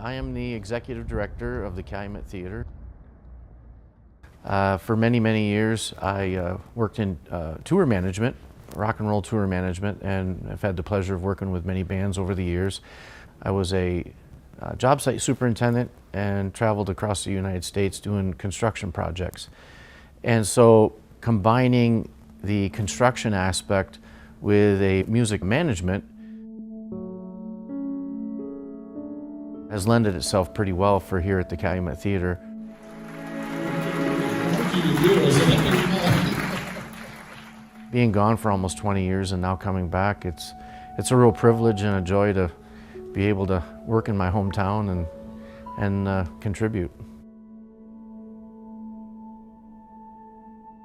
I am the executive director of the Calumet Theater. For many, many years, I worked in tour management, rock and roll tour management, and I've had the pleasure of working with many bands over the years. I was a job site superintendent and traveled across the United States doing construction projects. And so combining the construction aspect with a music management has lended itself pretty well for here at the Calumet Theater. Being gone for almost 20 years and now coming back, it's a real privilege and a joy to be able to work in my hometown and contribute.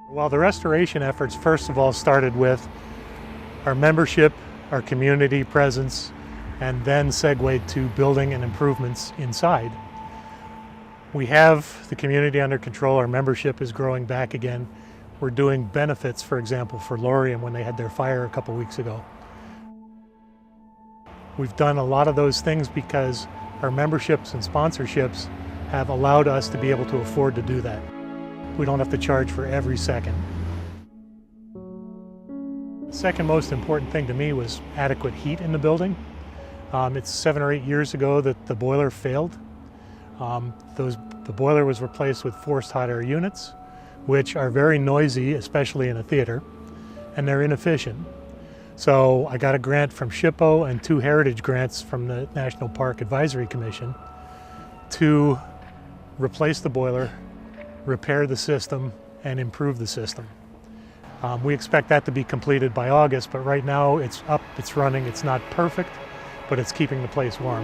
Well, the restoration efforts first of all started with our membership, our community presence, and then segued to building and improvements inside. We have the community under control. Our membership is growing back again. We're doing benefits, for example, for Lorien when they had their fire a couple weeks ago. We've done a lot of those things because our memberships and sponsorships have allowed us to be able to afford to do that. We don't have to charge for every second. The second most important thing to me was adequate heat in the building. It's 7 or 8 years ago that the boiler failed. The boiler was replaced with forced hot air units, which are very noisy, especially in a theater, and they're inefficient. So I got a grant from SHPO and 2 heritage grants from the National Park Advisory Commission to replace the boiler, repair the system, and improve the system. We expect that to be completed by August, but right now it's up, it's running, it's not perfect, but it's keeping the place warm.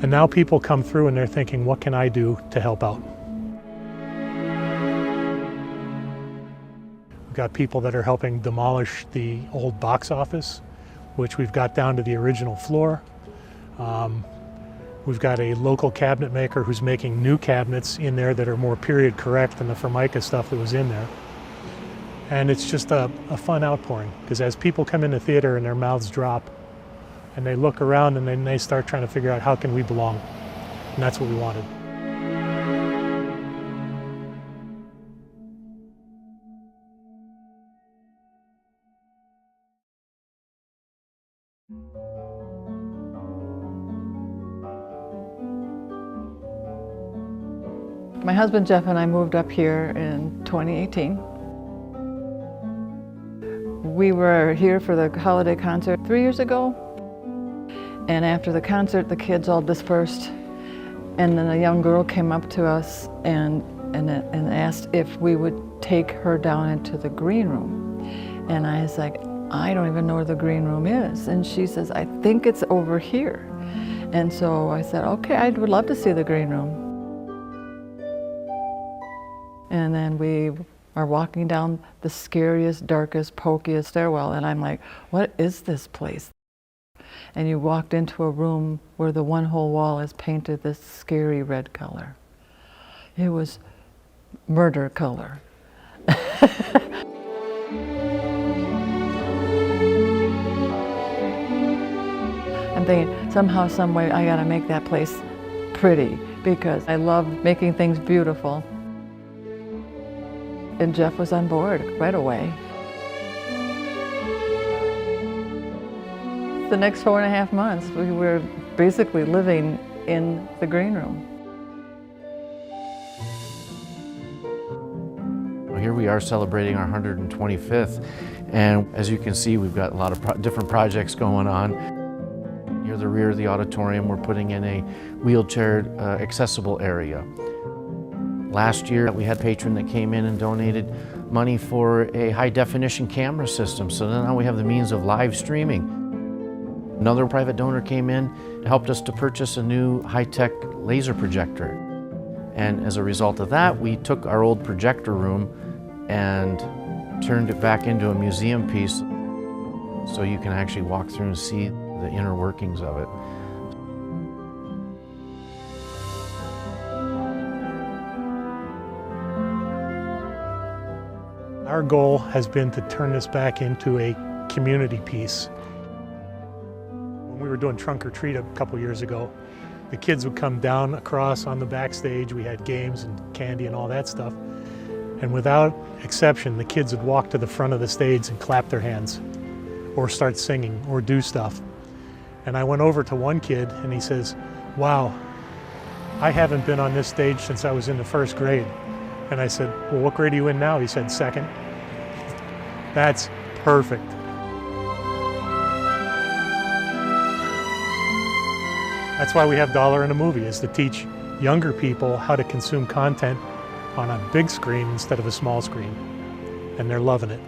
And now people come through and they're thinking, what can I do to help out? We've got people that are helping demolish the old box office, which we've got down to the original floor. We've got a local cabinet maker who's making new cabinets in there that are more period correct than the Formica stuff that was in there. And it's just a fun outpouring, because as people come into theater and their mouths drop, and they look around and then they start trying to figure out how can we belong. And that's what we wanted. My husband Jeff and I moved up here in 2018. We were here for the holiday concert 3 years ago. And after the concert, the kids all dispersed. And then a young girl came up to us and asked if we would take her down into the green room. And I was like, I don't even know where the green room is. And she says, I think it's over here. And so I said, okay, I would love to see the green room. And then we are walking down the scariest, darkest, pokiest stairwell, and I'm like, what is this place? And you walked into a room where the one whole wall is painted this scary red color. It was murder color. I'm thinking, somehow, some way, I gotta make that place pretty, because I love making things beautiful. And Jeff was on board right away. The next 4.5 months, we were basically living in the green room. Well, here we are celebrating our 125th, and as you can see, we've got a lot of different projects going on. Near the rear of the auditorium, we're putting in a wheelchair accessible area. Last year, we had a patron that came in and donated money for a high-definition camera system, so now we have the means of live streaming. Another private donor came in and helped us to purchase a new high-tech laser projector. And as a result of that, we took our old projector room and turned it back into a museum piece so you can actually walk through and see the inner workings of it. Our goal has been to turn this back into a community piece. When we were doing Trunk or Treat a couple years ago, the kids would come down across on the backstage. We had games and candy and all that stuff. And without exception, the kids would walk to the front of the stage and clap their hands or start singing or do stuff. And I went over to one kid and he says, "Wow, I haven't been on this stage since I was in the first grade." And I said, "Well, what grade are you in now?" He said, "Second." That's perfect. That's why we have Dollar in a Movie, is to teach younger people how to consume content on a big screen instead of a small screen. And they're loving it.